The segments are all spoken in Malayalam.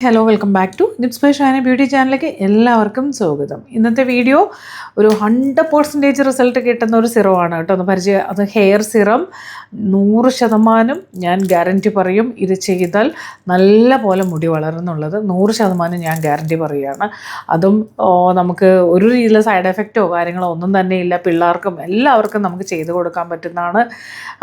ഹലോ വെൽക്കം ബാക്ക് ടു നിപ്സ് ബൈ ഷൈന ബ്യൂട്ടി ചാനലിലേക്ക് എല്ലാവർക്കും സ്വാഗതം. ഇന്നത്തെ വീഡിയോ ഒരു 100% റിസൾട്ട് കിട്ടുന്ന ഒരു സിറമാണ് കേട്ടോ. ഒന്ന് പരിചയം, അത് ഹെയർ സിറം 100% ഞാൻ ഗ്യാരൻറ്റി പറയും. ഇത് ചെയ്താൽ നല്ല പോലെ മുടി വളരുന്നുള്ളത് 100% ഞാൻ ഗ്യാരൻറ്റി പറയുകയാണ്. അതും നമുക്ക് ഒരു രീതിയിലുള്ള സൈഡ് എഫക്റ്റോ കാര്യങ്ങളോ ഒന്നും തന്നെ ഇല്ല. പിള്ളേർക്കും എല്ലാവർക്കും നമുക്ക് ചെയ്ത് കൊടുക്കാൻ പറ്റുന്നതാണ്.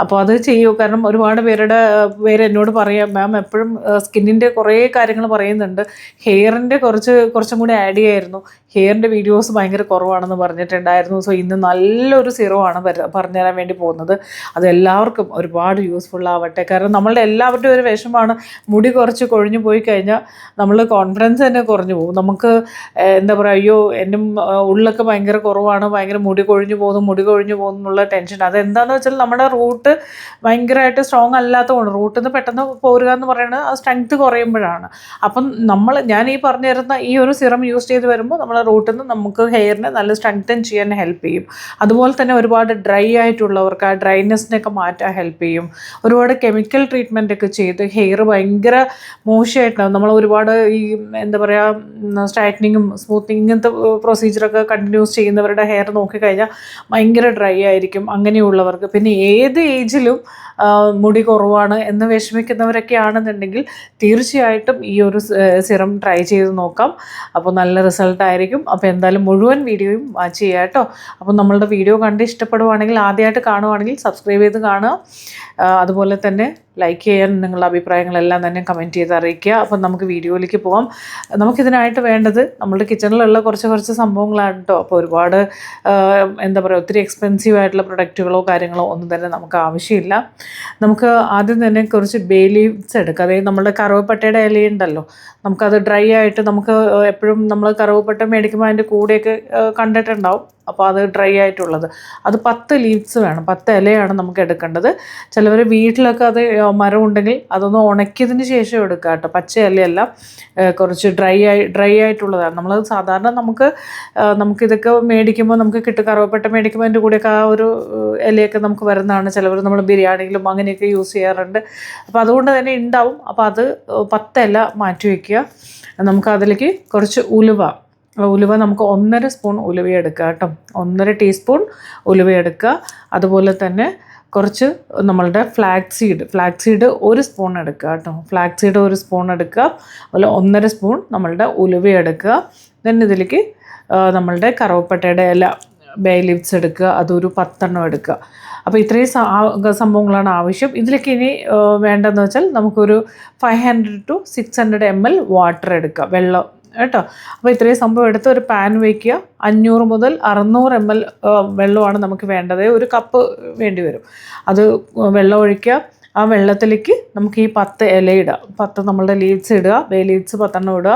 അപ്പോൾ അത് ചെയ്യൂ. കാരണം ഒരുപാട് പേര് എന്നോട് പറയാം, മാം എപ്പോഴും സ്കിന്നിൻ്റെ കുറേ കാര്യങ്ങൾ പറയുന്നുണ്ട്, ഹെയറിൻ്റെ കുറച്ചും കൂടി ആഡ് ചെയ്യായിരുന്നു, ഹെയറിൻ്റെ വീഡിയോസ് ഭയങ്കര കുറവാണെന്ന് പറഞ്ഞിട്ടുണ്ടായിരുന്നു. സോ ഇന്ന് നല്ലൊരു സിറമാണ് പറഞ്ഞുതരാൻ വേണ്ടി പോകുന്നത്. അത് എല്ലാവർക്കും ഒരുപാട് യൂസ്ഫുൾ ആവട്ടെ. കാരണം നമ്മളുടെ എല്ലാവരുടെയും ഒരു വിഷമാണ്, മുടി കുറച്ച് കൊഴിഞ്ഞു പോയി കഴിഞ്ഞാൽ നമ്മൾ കോൺഫിഡൻസ് തന്നെ കുറഞ്ഞു പോകും. നമുക്ക് എന്താ പറയുക, അയ്യോ എൻ്റെ ഉള്ളൊക്കെ ഭയങ്കര കുറവാണ്, ഭയങ്കര മുടി കൊഴിഞ്ഞു പോകുന്നു എന്നുള്ള ടെൻഷൻ. അതെന്താണെന്ന് വെച്ചാൽ നമ്മുടെ റൂട്ട് ഭയങ്കരമായിട്ട് സ്ട്രോങ് അല്ലാത്തതുകൊണ്ട്, റൂട്ടിൽ നിന്ന് പെട്ടെന്ന് പോരുക എന്ന് പറയുന്നത് ആ സ്ട്രെങ്ത്ത് കുറയുമ്പോഴാണ്. അപ്പം ഞാൻ ഈ പറഞ്ഞു തരുന്ന ഈ ഒരു സിറം യൂസ് ചെയ്ത് വരുമ്പോൾ നമ്മുടെ റൂട്ടിൽ നിന്ന് നമുക്ക് ഹെയറിനെ നല്ല സ്ട്രെങ്തൻ ചെയ്യാൻ ഹെൽപ്പ് ചെയ്യും. അതുപോലെ തന്നെ ഒരുപാട് ഡ്രൈ ആയിട്ടുള്ളവർക്ക് ആ ഡ്രൈനെസ്സിനെയൊക്കെ മാറ്റാൻ ഹെൽപ്പ് ചെയ്യും. ഒരുപാട് കെമിക്കൽ ട്രീറ്റ്മെൻ്റ് ഒക്കെ ചെയ്ത് ഹെയർ ഭയങ്കര മോശമായിട്ടുണ്ടാകും. നമ്മൾ ഒരുപാട് ഈ എന്താ പറയുക സ്ട്രൈറ്റനിങ്ങും സ്മൂത്തനിങ് ഇങ്ങനത്തെ പ്രൊസീജിയറൊക്കെ കണ്ടിന്യൂസ് ചെയ്യുന്നവരുടെ ഹെയർ നോക്കിക്കഴിഞ്ഞാൽ ഭയങ്കര ഡ്രൈ ആയിരിക്കും. അങ്ങനെയുള്ളവർക്ക്, പിന്നെ ഏത് ഏജിലും മുടി കുറവാണ് എന്ന് വിഷമിക്കുന്നവരൊക്കെ ആണെന്നുണ്ടെങ്കിൽ തീർച്ചയായിട്ടും ഈ ഒരു സിറം ട്രൈ ചെയ്ത് നോക്കാം. അപ്പോൾ നല്ല റിസൾട്ടായിരിക്കും. അപ്പോൾ എന്തായാലും മുഴുവൻ വീഡിയോയും വാച്ച് ചെയ്യുക കേട്ടോ. അപ്പോൾ നമ്മളുടെ വീഡിയോ കണ്ട് ഇഷ്ടപ്പെടുവാണെങ്കിൽ, ആദ്യമായിട്ട് കാണുവാണെങ്കിൽ സബ്സ്ക്രൈബ് ചെയ്ത് കാണുക. അതുപോലെ തന്നെ ലൈക്ക് ചെയ്യാൻ, നിങ്ങളുടെ അഭിപ്രായങ്ങളെല്ലാം തന്നെ കമൻറ്റ് ചെയ്ത് അറിയിക്കുക. അപ്പം നമുക്ക് വീഡിയോയിലേക്ക് പോകാം. നമുക്കിതിനായിട്ട് വേണ്ടത് നമ്മളുടെ കിച്ചണിലുള്ള കുറച്ച് സംഭവങ്ങളാണ് കേട്ടോ. അപ്പോൾ ഒരുപാട് എന്താ പറയുക, ഒത്തിരി എക്സ്പെൻസീവ് ആയിട്ടുള്ള പ്രൊഡക്റ്റുകളോ കാര്യങ്ങളോ ഒന്നും തന്നെ നമുക്ക് ആവശ്യമില്ല. നമുക്ക് ആദ്യം തന്നെ കുറച്ച് ബേ ലീവ്സ് എടുക്കുക. അതായത് നമ്മുടെ കറുവപ്പട്ടയുടെ ഇലയുണ്ടല്ലോ, നമുക്കത് ഡ്രൈ ആയിട്ട്, നമുക്ക് എപ്പോഴും നമ്മൾ കറുവപ്പട്ട മേടിക്കുമ്പോൾ അതിൻ്റെ കൂടെയൊക്കെ കണ്ടിട്ടുണ്ടാവും. അപ്പോൾ അത് ഡ്രൈ ആയിട്ടുള്ളത്, അത് 10 ലീവ്സ് വേണം, 10 ഇലയാണ് നമുക്ക് എടുക്കേണ്ടത്. ചിലവർ വീട്ടിലൊക്കെ അത് മരം ഉണ്ടെങ്കിൽ അതൊന്ന് ഉണക്കിയതിന് ശേഷം എടുക്കുക കേട്ടോ. പച്ച ഇലയല്ല, കുറച്ച് ഡ്രൈ ആയിട്ടുള്ളതാണ്. നമ്മൾ സാധാരണ നമുക്കിതൊക്കെ മേടിക്കുമ്പോൾ നമുക്ക് കിട്ടും, കറുവപ്പട്ട മേടിക്കുമ്പോൾ അതിൻ്റെ കൂടെയൊക്കെ ആ ഒരു ഇലയൊക്കെ നമുക്ക് വരുന്നതാണ്. ചിലവർ നമ്മൾ ബിരിയാണിയിലും അങ്ങനെയൊക്കെ യൂസ് ചെയ്യാറുണ്ട്. അപ്പോൾ അതുകൊണ്ട് തന്നെ ഉണ്ടാവും. അപ്പോൾ അത് 10 ഇല മാറ്റി വയ്ക്കുക. നമുക്ക് അതിലേക്ക് കുറച്ച് ഉലുവ നമുക്ക് 1.5 സ്പൂൺ ഉലുവ എടുക്കുക കേട്ടോ. 1.5 ടീസ്പൂൺ ഉലുവ എടുക്കുക. അതുപോലെ തന്നെ കുറച്ച് നമ്മളുടെ ഫ്ലാക്സ് സീഡ് 1 സ്പൂൺ എടുക്കുക കേട്ടോ. ഫ്ലാക്സ് സീഡ് 1 സ്പൂൺ എടുക്കുക. അതുപോലെ 1.5 സ്പൂൺ നമ്മളുടെ ഉലുവ എടുക്കുക. ദെൻ ഇതിലേക്ക് നമ്മളുടെ കറുവപ്പട്ടയുടെ ഇല, ബേ ലീവ്സ് എടുക്കുക, അതൊരു 10 എണ്ണം എടുക്കുക. അപ്പോൾ ഇത്രയും സംഭവങ്ങളാണ് ആവശ്യം. ഇതിലേക്ക് ഇനി വേണ്ടതെന്ന് വെച്ചാൽ നമുക്കൊരു 500 to 600 ml വാട്ടർ എടുക്കുക, വെള്ളം കേട്ടോ. അപ്പോൾ ഇത്രയും സംഭവം എടുത്ത് ഒരു പാൻ വയ്ക്കുക. 500 മുതൽ 600 ml വെള്ളമാണ് നമുക്ക് വേണ്ടത്. ഒരു കപ്പ് വേണ്ടി വരും. അത് വെള്ളം ഒഴിക്കുക. ആ വെള്ളത്തിലേക്ക് നമുക്ക് ഈ 10 ഇല ഇടുക, 10 നമ്മളുടെ ലീവ്സ് ഇടുക, ബേ ലീവ്സ് 10 എണ്ണം ഇടുക.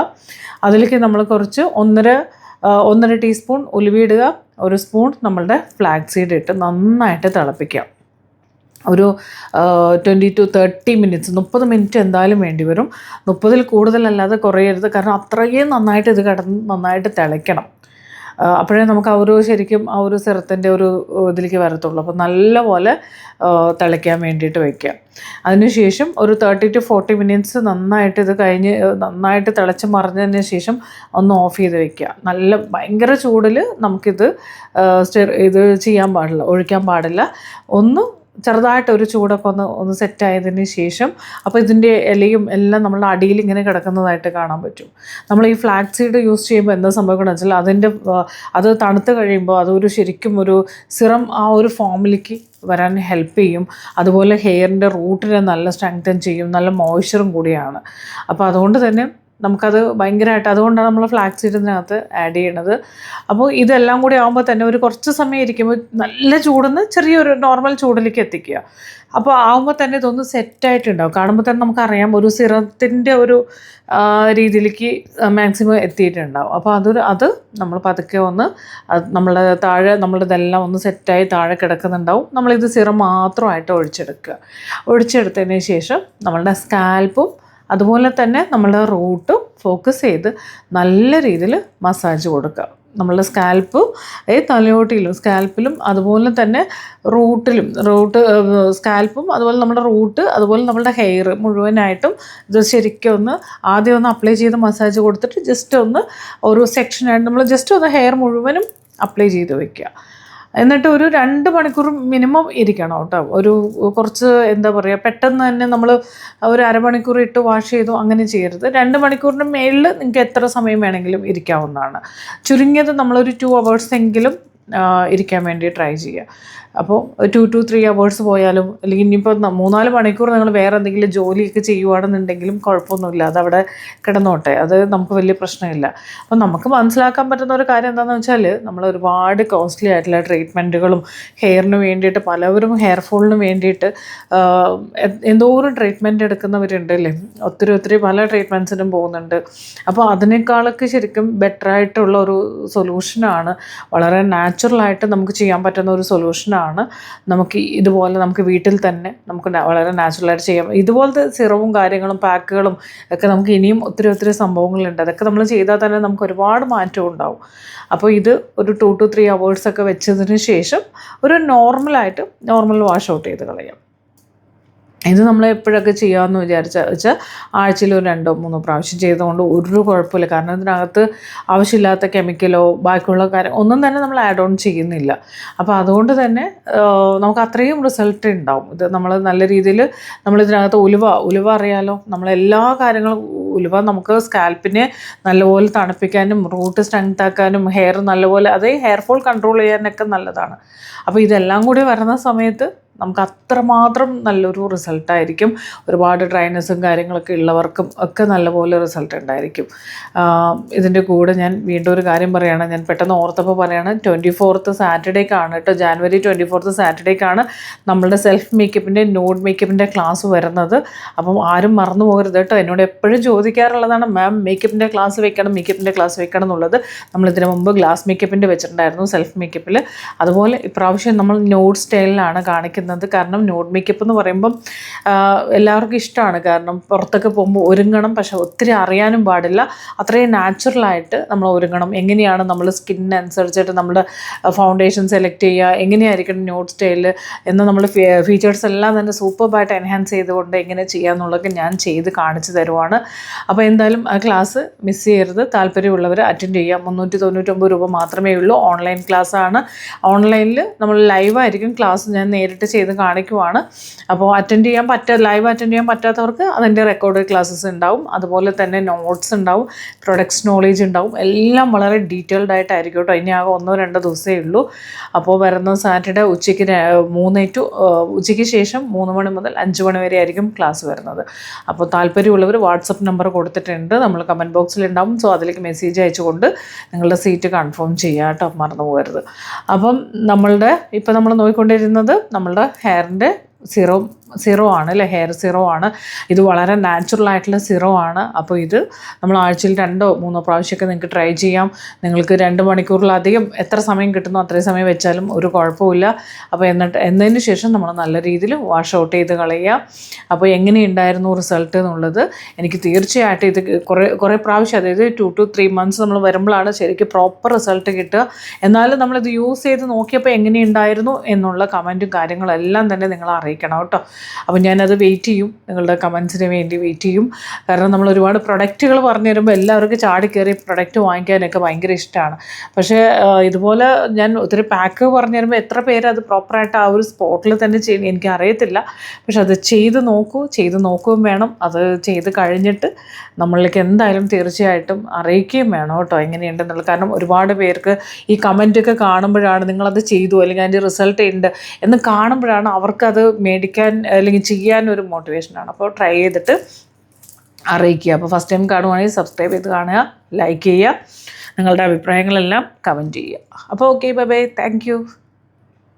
അതിലേക്ക് നമ്മൾ കുറച്ച് 1.5 ടീസ്പൂൺ ഉലുവ ഇടുക. 1 സ്പൂൺ നമ്മളുടെ ഫ്ലാക്സ് സീഡ് ഇട്ട് നന്നായിട്ട് തിളപ്പിക്കുക. ഒരു 20 to 30 മിനിറ്റ്സ്, 30 മിനിറ്റ് എന്തായാലും വേണ്ടി വരും. 30-ൽ കൂടുതലല്ലാതെ കുറയരുത്. കാരണം അത്രയും നന്നായിട്ട് ഇത് നന്നായിട്ട് തിളയ്ക്കണം. അപ്പോഴേ നമുക്ക് ശരിക്കും ആ ഒരു സിറത്തിൻ്റെ ഒരു ഇതിലേക്ക് വരത്തുള്ളൂ. അപ്പോൾ നല്ലപോലെ തിളയ്ക്കാൻ വേണ്ടിയിട്ട് വയ്ക്കുക. അതിനുശേഷം ഒരു 30 to 40 മിനിറ്റ്സ് നന്നായിട്ട് ഇത് കഴിഞ്ഞ് നന്നായിട്ട് തിളച്ച് മറിഞ്ഞതിന് ശേഷം ഒന്ന് ഓഫ് ചെയ്ത് വയ്ക്കുക. ഭയങ്കര ചൂടിൽ നമുക്കിത് ചെയ്യാൻ പാടില്ല, ഒഴിക്കാൻ പാടില്ല. ചെറുതായിട്ട് ഒരു ചൂടൊക്കെ ഒന്ന് സെറ്റായതിന് ശേഷം, അപ്പോൾ ഇതിൻ്റെ ഇലയും എല്ലാം നമ്മളുടെ അടിയിൽ ഇങ്ങനെ കിടക്കുന്നതായിട്ട് കാണാൻ പറ്റും. നമ്മൾ ഈ ഫ്ലാക്സ് സീഡ് യൂസ് ചെയ്യുമ്പോൾ എന്താ സംഭവിക്കണമെന്ന് വെച്ചാൽ അത് തണുത്ത് കഴിയുമ്പോൾ ശരിക്കും ഒരു സിറം ആ ഒരു ഫോമിലേക്ക് വരാൻ ഹെൽപ്പ് ചെയ്യും. അതുപോലെ ഹെയറിൻ്റെ റൂട്ടിനെ നല്ല സ്ട്രെങ്തൻ ചെയ്യും, നല്ല മോയ്സ്ചറും കൂടിയാണ്. അപ്പോൾ അതുകൊണ്ട് തന്നെ നമുക്കത് ഭയങ്കരമായിട്ട്, അതുകൊണ്ടാണ് നമ്മൾ ഫ്ലാക്സ് സീഡിനകത്ത് ആഡ് ചെയ്യണത്. അപ്പോൾ ഇതെല്ലാം കൂടി ആകുമ്പോൾ തന്നെ ഒരു കുറച്ച് സമയം ഇരിക്കുമ്പോൾ നല്ല ചൂടെന്ന് ചെറിയൊരു നോർമൽ ചൂടിലേക്ക് എത്തിക്കുക. അപ്പോൾ ആകുമ്പോൾ തന്നെ ഇതൊന്ന് സെറ്റായിട്ടുണ്ടാവും. കാണുമ്പോൾ തന്നെ നമുക്കറിയാം ഒരു സിറത്തിൻ്റെ ഒരു രീതിയിലേക്ക് മാക്സിമം എത്തിയിട്ടുണ്ടാവും. അപ്പോൾ അത് നമ്മൾ പതുക്കെ നമ്മളുടെ താഴെ ഇതെല്ലാം ഒന്ന് സെറ്റായി താഴെ കിടക്കുന്നുണ്ടാവും. നമ്മളിത് സിറം മാത്രമായിട്ട് ഒഴിച്ചെടുത്തതിന് ശേഷം നമ്മളുടെ സ്കാൽപ്പും അതുപോലെ തന്നെ നമ്മളുടെ റൂട്ട് ഫോക്കസ് ചെയ്ത് നല്ല രീതിയിൽ മസാജ് കൊടുക്കുക. നമ്മളുടെ സ്കാൽപ്പിലും അതുപോലെ തന്നെ സ്കാൽപ്പും അതുപോലെ നമ്മുടെ റൂട്ട് അതുപോലെ നമ്മുടെ ഹെയർ മുഴുവനായിട്ടും ഇത് ശരിക്കും ആദ്യം ഒന്ന് അപ്ലൈ ചെയ്ത് മസാജ് കൊടുത്തിട്ട് ജസ്റ്റ് ഒരു സെക്ഷനായിട്ട് നമ്മൾ ജസ്റ്റ് ഹെയർ മുഴുവനും അപ്ലൈ ചെയ്ത് വെക്കുക. എന്നിട്ട് ഒരു 2 മണിക്കൂർ മിനിമം ഇരിക്കണം കേട്ടോ. കുറച്ച് എന്താ പറയുക, പെട്ടെന്ന് തന്നെ നമ്മൾ ഒരു അരമണിക്കൂർ ഇട്ട് വാഷ് ചെയ്തു അങ്ങനെ ചെയ്യരുത്. 2 മണിക്കൂറിന് മേളിൽ നിങ്ങൾക്ക് എത്ര സമയം വേണമെങ്കിലും ഇരിക്കാവുന്നതാണ്. ചുരുങ്ങിയത് നമ്മളൊരു 2 hours എങ്കിലും ഇരിക്കാൻ വേണ്ടി ട്രൈ ചെയ്യുക. അപ്പോൾ 2 to 3 hours പോയാലും, അല്ലെങ്കിൽ ഇനിയിപ്പോൾ 3-4 മണിക്കൂർ നിങ്ങൾ വേറെ എന്തെങ്കിലും ജോലിയൊക്കെ ചെയ്യുകയാണെന്നുണ്ടെങ്കിലും കുഴപ്പമൊന്നുമില്ല, അതവിടെ കിടന്നോട്ടെ, അത് നമുക്ക് വലിയ പ്രശ്നമില്ല. അപ്പോൾ നമുക്ക് മനസ്സിലാക്കാൻ പറ്റുന്ന ഒരു കാര്യം എന്താണെന്ന് വെച്ചാൽ, നമ്മൾ ഒരുപാട് കോസ്റ്റ്ലി ആയിട്ടുള്ള ട്രീറ്റ്മെൻറ്റുകളും ഹെയറിന് വേണ്ടിയിട്ട് പലവരും ഹെയർ ഫോളിന് വേണ്ടിയിട്ട് എന്തോരം ട്രീറ്റ്മെൻറ്റ് എടുക്കുന്നവരുണ്ട് അല്ലേ, ഒത്തിരി പല ട്രീറ്റ്മെൻറ്റ്സിനും പോകുന്നുണ്ട്. അപ്പോൾ അതിനേക്കാളൊക്കെ ശരിക്കും ബെറ്ററായിട്ടുള്ള ഒരു സൊല്യൂഷനാണ്, വളരെ നാച്ചുറലായിട്ട് നമുക്ക് ചെയ്യാൻ പറ്റുന്ന ഒരു സൊല്യൂഷനാണ് നമുക്ക് വീട്ടിൽ തന്നെ നമുക്ക് വളരെ നാച്ചുറലായിട്ട് ചെയ്യാം. ഇതുപോലത്തെ സിറവും കാര്യങ്ങളും പാക്കുകളും ഒക്കെ നമുക്ക് ഇനിയും ഒത്തിരി സംഭവങ്ങളുണ്ട്. അതൊക്കെ നമ്മൾ ചെയ്താൽ തന്നെ നമുക്ക് ഒരുപാട് മാറ്റം ഉണ്ടാവും. അപ്പോൾ ഇത് ഒരു 2 to 3 hours ഒക്കെ വെച്ചതിന് ശേഷം ഒരു നോർമൽ വാഷ് ഔട്ട് ചെയ്ത് കളയാം. ഇത് നമ്മൾ എപ്പോഴൊക്കെ ചെയ്യാമെന്ന് വെച്ചാൽ ആഴ്ചയിൽ ഒരു 2-3 പ്രാവശ്യം ചെയ്തുകൊണ്ട് ഒരു കുഴപ്പമില്ല. കാരണം ഇതിനകത്ത് ആവശ്യമില്ലാത്ത കെമിക്കലോ ബാക്കിയുള്ള കാര്യം ഒന്നും തന്നെ നമ്മൾ ആഡ് ഓൺ ചെയ്യുന്നില്ല. അപ്പോൾ അതുകൊണ്ട് തന്നെ നമുക്ക് അത്രയും റിസൾട്ട് ഉണ്ടാവും. ഇത് നമ്മൾ നല്ല രീതിയിൽ നമ്മളിതിനകത്ത് ഉലുവ അറിയാലോ, നമ്മളെല്ലാ കാര്യങ്ങളും ഉലുവ നമുക്ക് സ്കാൽപ്പിനെ നല്ലപോലെ തണുപ്പിക്കാനും റൂട്ട് സ്ട്രെങ്ത് ആക്കാനും ഹെയർ നല്ലപോലെ ഹെയർ ഫോൾ കൺട്രോൾ ചെയ്യാനൊക്കെ നല്ലതാണ്. അപ്പോൾ ഇതെല്ലാം കൂടി വരുന്ന സമയത്ത് നമുക്ക് അത്രമാത്രം നല്ലൊരു റിസൾട്ടായിരിക്കും. ഒരുപാട് ഡ്രൈനെസ്സും കാര്യങ്ങളൊക്കെ ഉള്ളവർക്കും ഒക്കെ നല്ലപോലെ റിസൾട്ട് ഉണ്ടായിരിക്കും. ഇതിൻ്റെ കൂടെ ഞാൻ വീണ്ടും ഒരു കാര്യം പറയുകയാണ്, ഞാൻ പെട്ടെന്ന് ഓർത്തപ്പോൾ പറയുകയാണ്, 24th സാറ്റർഡേക്കാണ് കേട്ടോ, January 24th സാറ്റർഡേക്കാണ് നമ്മളുടെ സെൽഫ് മേക്കപ്പിൻ്റെ ന്യൂഡ് മേക്കപ്പിൻ്റെ ക്ലാസ് വരുന്നത്. അപ്പം ആരും മറന്നു പോകരുത് കേട്ടോ. എന്നോട് എപ്പോഴും ചോദിക്കാറുള്ളതാണ്, മാം മേക്കപ്പിൻ്റെ ക്ലാസ് വെക്കണം എന്നുള്ളത്. നമ്മളിതിന് മുമ്പ് ഗ്ലാസ് മേക്കപ്പിൻ്റെ വെച്ചിട്ടുണ്ടായിരുന്നു സെൽഫ് മേക്കപ്പിൽ. അതുപോലെ ഇപ്രാവശ്യം നമ്മൾ ന്യൂഡ് സ്റ്റൈലിലാണ് കാണിക്കുന്നത്. കാരണം ന്യൂഡ് മേക്കപ്പ് എന്ന് പറയുമ്പം എല്ലാവർക്കും ഇഷ്ടമാണ്. കാരണം പുറത്തൊക്കെ പോകുമ്പോൾ ഒരുങ്ങണം, പക്ഷെ ഒത്തിരി അറിയാനും പാടില്ല. അത്രയും നാച്ചുറലായിട്ട് നമ്മൾ ഒരുങ്ങണം. എങ്ങനെയാണ് നമ്മൾ സ്കിന്നനുസരിച്ചിട്ട് നമ്മുടെ ഫൗണ്ടേഷൻ സെലക്ട് ചെയ്യുക, എങ്ങനെയായിരിക്കണം ന്യൂഡ് സ്റ്റൈല് എന്ന് നമ്മൾ ഫീച്ചേഴ്സ് എല്ലാം തന്നെ സൂപ്പർബായിട്ട് എൻഹാൻസ് ചെയ്തുകൊണ്ട് എങ്ങനെ ചെയ്യാമെന്നുള്ളതൊക്കെ ഞാൻ ചെയ്ത് കാണിച്ചു തരുവാണ്. അപ്പോൾ എന്തായാലും ആ ക്ലാസ് മിസ് ചെയ്യരുത്. താല്പര്യമുള്ളവർ അറ്റൻഡ് ചെയ്യുക. 399 രൂപ മാത്രമേ ഉള്ളൂ. ഓൺലൈൻ ക്ലാസ്സാണ്. ഓൺലൈനിൽ നമ്മൾ ലൈവായിരിക്കും ക്ലാസ്, ഞാൻ നേരിട്ട് ചെയ്ത് കാണിക്കുവാണ്. അപ്പോൾ ലൈവ് അറ്റൻഡ് ചെയ്യാൻ പറ്റാത്തവർക്ക് അതിൻ്റെ റെക്കോർഡ് ക്ലാസ്സസ് ഉണ്ടാവും. അതുപോലെ തന്നെ നോട്ട്സ് ഉണ്ടാവും, പ്രൊഡക്ട്സ് നോളേജ് ഉണ്ടാവും. എല്ലാം വളരെ ഡീറ്റെയിൽഡ് ആയിട്ടായിരിക്കും കേട്ടോ. ഇനി ആകെ 1-2 ദിവസമേ ഉള്ളൂ. അപ്പോൾ വരുന്ന സാറ്റർഡേ ഉച്ചയ്ക്ക് ശേഷം 3 മണി മുതൽ 5 മണി വരെ ആയിരിക്കും ക്ലാസ് വരുന്നത്. അപ്പോൾ താല്പര്യമുള്ളവർ വാട്സപ്പ് നമ്പർ കൊടുത്തിട്ടുണ്ട്, നമ്മൾ കമൻറ്റ് ബോക്സിൽ ഉണ്ടാവും. സോ അതിലേക്ക് മെസ്സേജ് അയച്ചുകൊണ്ട് നിങ്ങളുടെ സീറ്റ് കൺഫേം ചെയ്യുക കേട്ടോ, മറന്നു പോകരുത്. അപ്പം ഇപ്പം നമ്മൾ നോക്കിക്കൊണ്ടിരുന്നത് നമ്മളുടെ ഹെയറിൻ്റെ സിറോ ആണ് അല്ലേ, ഹെയർ സിറോ ആണ്. ഇത് വളരെ നാച്ചുറൽ ആയിട്ടുള്ള സിറോ ആണ്. അപ്പോൾ ഇത് നമ്മൾ ആഴ്ചയിൽ 2-3 പ്രാവശ്യമൊക്കെ നിങ്ങൾക്ക് ട്രൈ ചെയ്യാം. നിങ്ങൾക്ക് 2 മണിക്കൂറിലധികം എത്ര സമയം കിട്ടുന്നോ അത്രയും സമയം വെച്ചാലും ഒരു കുഴപ്പമില്ല. അപ്പോൾ എന്നതിന് ശേഷം നമ്മൾ നല്ല രീതിയിൽ വാഷ് ഔട്ട് ചെയ്ത് കളയുക. അപ്പോൾ എങ്ങനെയുണ്ടായിരുന്നു റിസൾട്ട് എന്നുള്ളത് എനിക്ക് തീർച്ചയായിട്ടും ഇത് കുറേ പ്രാവശ്യം, അതായത് 2 to 3 months നമ്മൾ വരുമ്പോഴാണ് ശരിക്കും പ്രോപ്പർ റിസൾട്ട് കിട്ടുക. എന്നാലും നമ്മളിത് യൂസ് ചെയ്ത് നോക്കിയപ്പോൾ എങ്ങനെയുണ്ടായിരുന്നു എന്നുള്ള കമൻറ്റും കാര്യങ്ങളെല്ലാം തന്നെ നിങ്ങൾ അറിയിക്കണം കേട്ടോ. അപ്പോൾ ഞാനത് വെയിറ്റ് ചെയ്യും, നിങ്ങളുടെ കമൻസിന് വേണ്ടി വെയിറ്റ് ചെയ്യും. കാരണം നമ്മൾ ഒരുപാട് പ്രൊഡക്റ്റുകൾ പറഞ്ഞു തരുമ്പോൾ എല്ലാവർക്കും ചാടിക്കയറി പ്രൊഡക്റ്റ് വാങ്ങിക്കാനൊക്കെ ഭയങ്കര ഇഷ്ടമാണ്. പക്ഷേ ഇതുപോലെ ഞാൻ ഒത്തിരി പാക്ക് പറഞ്ഞു തരുമ്പോൾ എത്ര പേര് അത് പ്രോപ്പറായിട്ട് ആ ഒരു സ്പോട്ടിൽ തന്നെ ചെയ്യും എനിക്കറിയത്തില്ല. പക്ഷെ അത് ചെയ്ത് നോക്കുകയും വേണം. അത് ചെയ്ത് കഴിഞ്ഞിട്ട് നമ്മളിലേക്ക് എന്തായാലും തീർച്ചയായിട്ടും അറിയിക്കുകയും വേണം കേട്ടോ എങ്ങനെയുണ്ടെന്നുള്ളത്. കാരണം ഒരുപാട് പേർക്ക് ഈ കമൻറ്റൊക്കെ കാണുമ്പോഴാണ് നിങ്ങളത് ചെയ്തു അല്ലെങ്കിൽ അതിൻ്റെ റിസൾട്ട് ഉണ്ട് എന്ന് കാണുമ്പോഴാണ് അവർക്കത് മേടിക്കാൻ അല്ലെങ്കിൽ ചെയ്യാൻ ഒരു മോട്ടിവേഷനാണ്. അപ്പോൾ ട്രൈ ചെയ്തിട്ട് അറിയിക്കുക. അപ്പോൾ ഫസ്റ്റ് ടൈം കാണുവാണെങ്കിൽ സബ്സ്ക്രൈബ് ചെയ്ത് കാണുക, ലൈക്ക് ചെയ്യുക, നിങ്ങളുടെ അഭിപ്രായങ്ങളെല്ലാം കമൻറ്റ് ചെയ്യുക. അപ്പോൾ okay, bye bye, thank you.